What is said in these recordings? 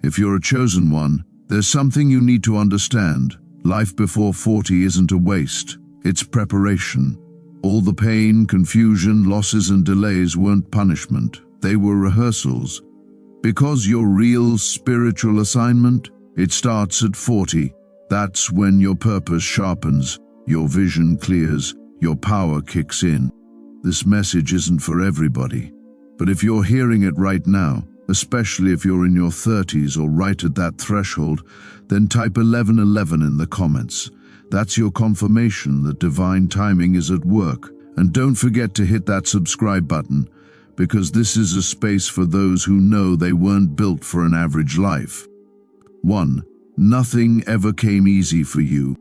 If you're a chosen one, there's something you need to understand. Life before 40 isn't a waste, it's preparation. All the pain, confusion, losses and delays weren't punishment, they were rehearsals. Because your real spiritual assignment, it starts at 40. That's when your purpose sharpens, your vision clears, your power kicks in. This message isn't for everybody, but if you're hearing it right now, especially if you're in your 30s or right at that threshold, then type 1111 in the comments. That's your confirmation that divine timing is at work. And don't forget to hit that subscribe button, because this is a space for those who know they weren't built for an average life. 1. Nothing ever came easy for you.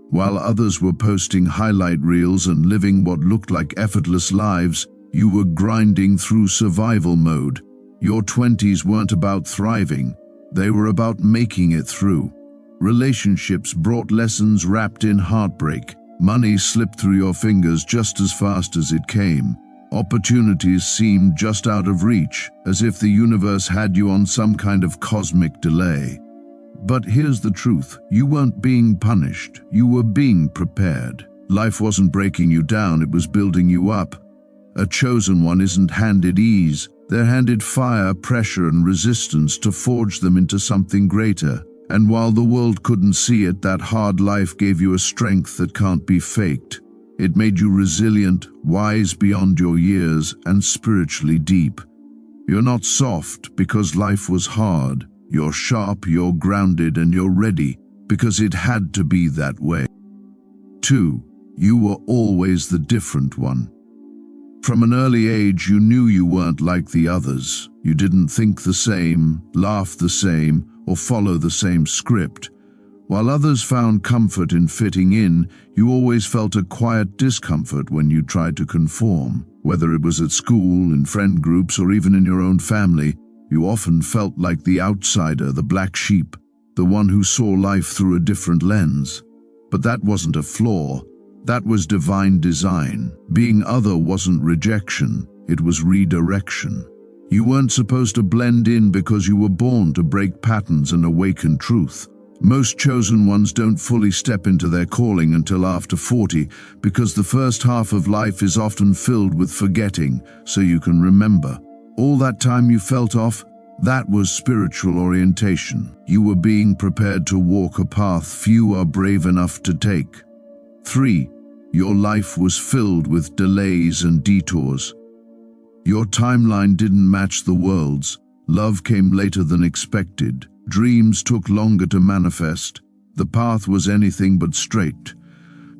While others were posting highlight reels and living what looked like effortless lives, you were grinding through survival mode. Your 20s weren't about thriving, they were about making it through. Relationships brought lessons wrapped in heartbreak. Money slipped through your fingers just as fast as it came. Opportunities seemed just out of reach, as if the universe had you on some kind of cosmic delay. But here's the truth, you weren't being punished, you were being prepared. Life wasn't breaking you down, it was building you up. A chosen one isn't handed ease, they're handed fire, pressure and resistance to forge them into something greater. And while the world couldn't see it, that hard life gave you a strength that can't be faked. It made you resilient, wise beyond your years, and spiritually deep. You're not soft because life was hard. You're sharp, you're grounded, and you're ready because it had to be that way. 2. You were always the different one. From an early age, you knew you weren't like the others. You didn't think the same, laugh the same, or follow the same script. While others found comfort in fitting in, you always felt a quiet discomfort when you tried to conform. Whether it was at school, in friend groups, or even in your own family, you often felt like the outsider, the black sheep, the one who saw life through a different lens. But that wasn't a flaw. That was divine design. Being other wasn't rejection, it was redirection. You weren't supposed to blend in because you were born to break patterns and awaken truth. Most chosen ones don't fully step into their calling until after 40, because the first half of life is often filled with forgetting, so you can remember. All that time you felt off, that was spiritual orientation. You were being prepared to walk a path few are brave enough to take. 3. Your life was filled with delays and detours. Your timeline didn't match the world's. Love came later than expected. Dreams took longer to manifest. The path was anything but straight.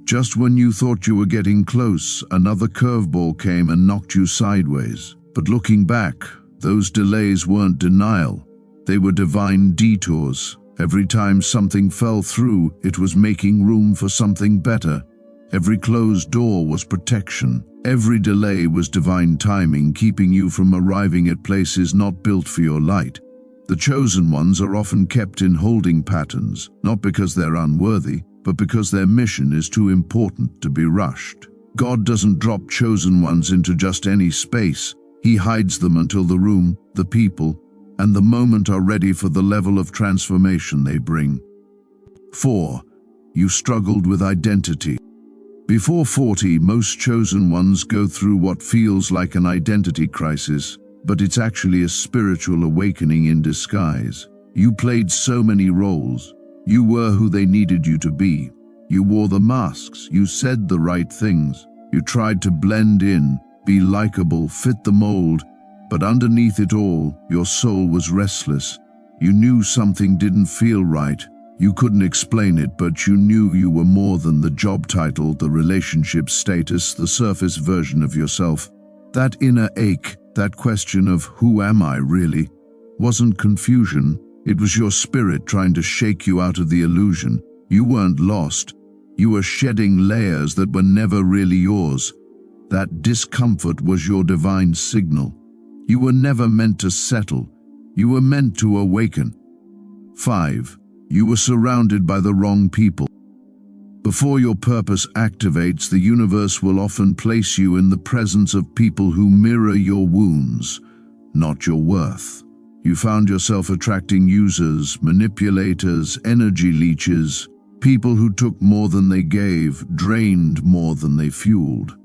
Just when you thought you were getting close, another curveball came and knocked you sideways. But looking back, those delays weren't denial. They were divine detours. Every time something fell through, it was making room for something better. Every closed door was protection. Every delay was divine timing, keeping you from arriving at places not built for your light. The chosen ones are often kept in holding patterns, not because they're unworthy, but because their mission is too important to be rushed. God doesn't drop chosen ones into just any space. He hides them until the room, the people, and the moment are ready for the level of transformation they bring. 4. You struggled with identity. Before 40, most chosen ones go through what feels like an identity crisis, but it's actually a spiritual awakening in disguise. You played so many roles. You were who they needed you to be. You wore the masks, you said the right things. You tried to blend in, be likable, fit the mold, but underneath it all, your soul was restless. You knew something didn't feel right. You couldn't explain it, but you knew you were more than the job title, the relationship status, the surface version of yourself. That inner ache, that question of who am I really, wasn't confusion. It was your spirit trying to shake you out of the illusion. You weren't lost. You were shedding layers that were never really yours. That discomfort was your divine signal. You were never meant to settle. You were meant to awaken. 5. You were surrounded by the wrong people. Before your purpose activates, the universe will often place you in the presence of people who mirror your wounds, not your worth. You found yourself attracting users, manipulators, energy leeches, people who took more than they gave, drained more than they fueled.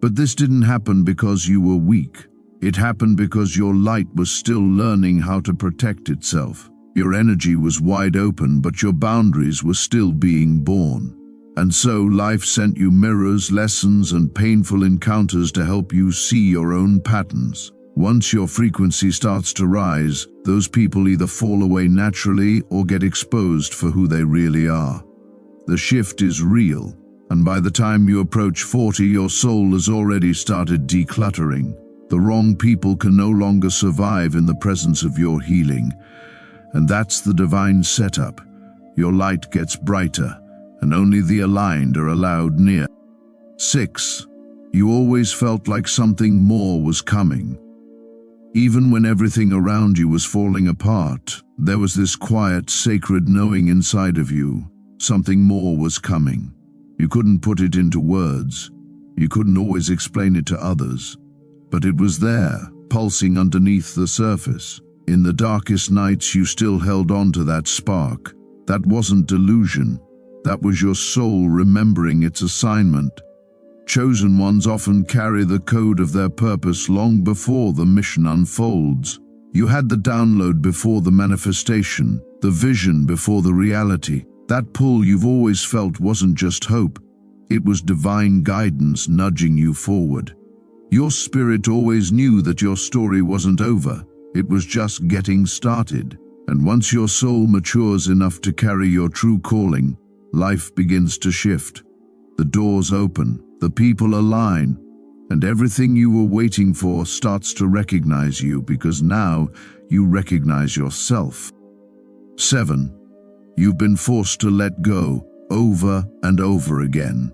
But this didn't happen because you were weak. It happened because your light was still learning how to protect itself. Your energy was wide open, but your boundaries were still being born. And so life sent you mirrors, lessons, and painful encounters to help you see your own patterns. Once your frequency starts to rise, those people either fall away naturally or get exposed for who they really are. The shift is real, and by the time you approach 40, your soul has already started decluttering. The wrong people can no longer survive in the presence of your healing. And that's the divine setup. Your light gets brighter, and only the aligned are allowed near. 6. You always felt like something more was coming. Even when everything around you was falling apart, there was this quiet, sacred knowing inside of you. Something more was coming. You couldn't put it into words. You couldn't always explain it to others. But it was there, pulsing underneath the surface. In the darkest nights, you still held on to that spark. That wasn't delusion. That was your soul remembering its assignment. Chosen ones often carry the code of their purpose long before the mission unfolds. You had the download before the manifestation, the vision before the reality. That pull you've always felt wasn't just hope. It was divine guidance nudging you forward. Your spirit always knew that your story wasn't over. It was just getting started. And once your soul matures enough to carry your true calling, life begins to shift. The doors open, the people align, and everything you were waiting for starts to recognize you, because now you recognize yourself. 7. You've been forced to let go over and over again.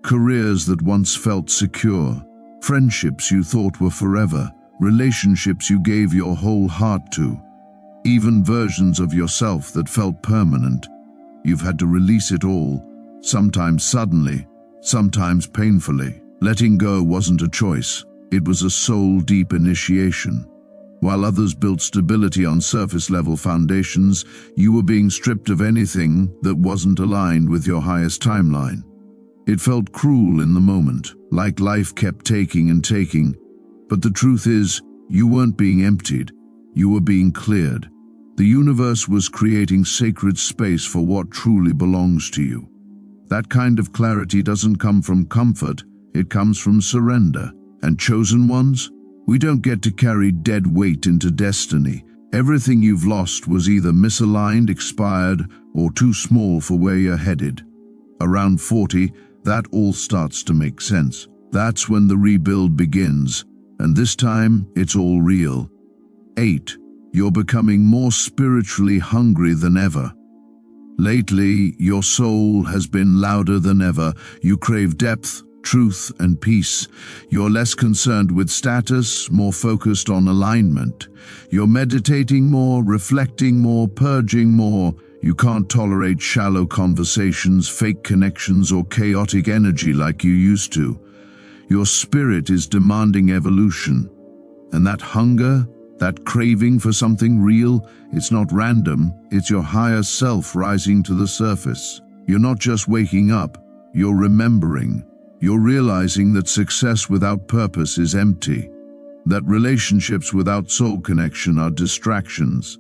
Careers that once felt secure, friendships you thought were forever, relationships you gave your whole heart to, even versions of yourself that felt permanent. You've had to release it all, sometimes suddenly, sometimes painfully. Letting go wasn't a choice, it was a soul-deep initiation. While others built stability on surface-level foundations, you were being stripped of anything that wasn't aligned with your highest timeline. It felt cruel in the moment, like life kept taking and taking. But the truth is, you weren't being emptied, you were being cleared. The universe was creating sacred space for what truly belongs to you. That kind of clarity doesn't come from comfort, it comes from surrender. And chosen ones? We don't get to carry dead weight into destiny. Everything you've lost was either misaligned, expired, or too small for where you're headed. Around 40, that all starts to make sense. That's when the rebuild begins. And this time, it's all real. 8. You're becoming more spiritually hungry than ever. Lately, your soul has been louder than ever. You crave depth, truth, and peace. You're less concerned with status, more focused on alignment. You're meditating more, reflecting more, purging more. You can't tolerate shallow conversations, fake connections, or chaotic energy like you used to. Your spirit is demanding evolution. And that hunger, that craving for something real, it's not random, it's your higher self rising to the surface. You're not just waking up, you're remembering. You're realizing that success without purpose is empty. That relationships without soul connection are distractions.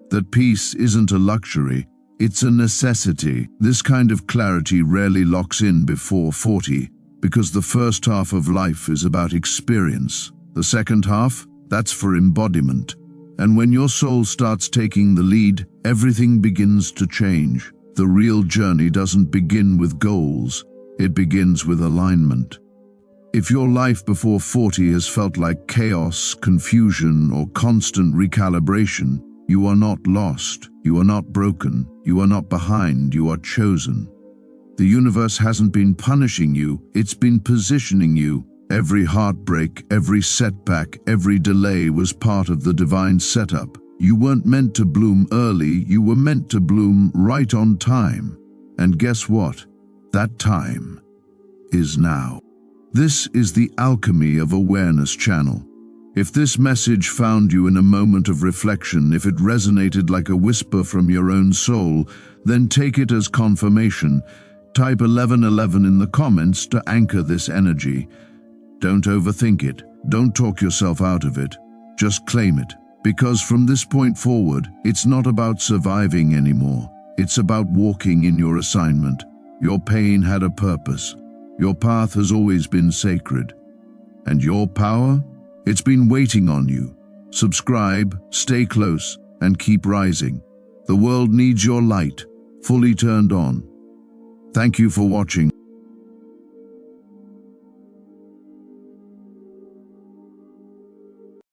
That peace isn't a luxury, it's a necessity. This kind of clarity rarely locks in before 40. Because the first half of life is about experience. The second half, that's for embodiment. And when your soul starts taking the lead, everything begins to change. The real journey doesn't begin with goals, it begins with alignment. If your life before 40 has felt like chaos, confusion, or constant recalibration, you are not lost, you are not broken, you are not behind, you are chosen. The universe hasn't been punishing you, it's been positioning you. Every heartbreak, every setback, every delay was part of the divine setup. You weren't meant to bloom early, you were meant to bloom right on time. And guess what? That time is now. This is the Alchemy of Awareness channel. If this message found you in a moment of reflection, if it resonated like a whisper from your own soul, then take it as confirmation. Type 1111 in the comments to anchor this energy. Don't overthink it. Don't talk yourself out of it. Just claim it. Because from this point forward, it's not about surviving anymore. It's about walking in your assignment. Your pain had a purpose. Your path has always been sacred. And your power? It's been waiting on you. Subscribe, stay close, and keep rising. The world needs your light, fully turned on. Thank you for watching.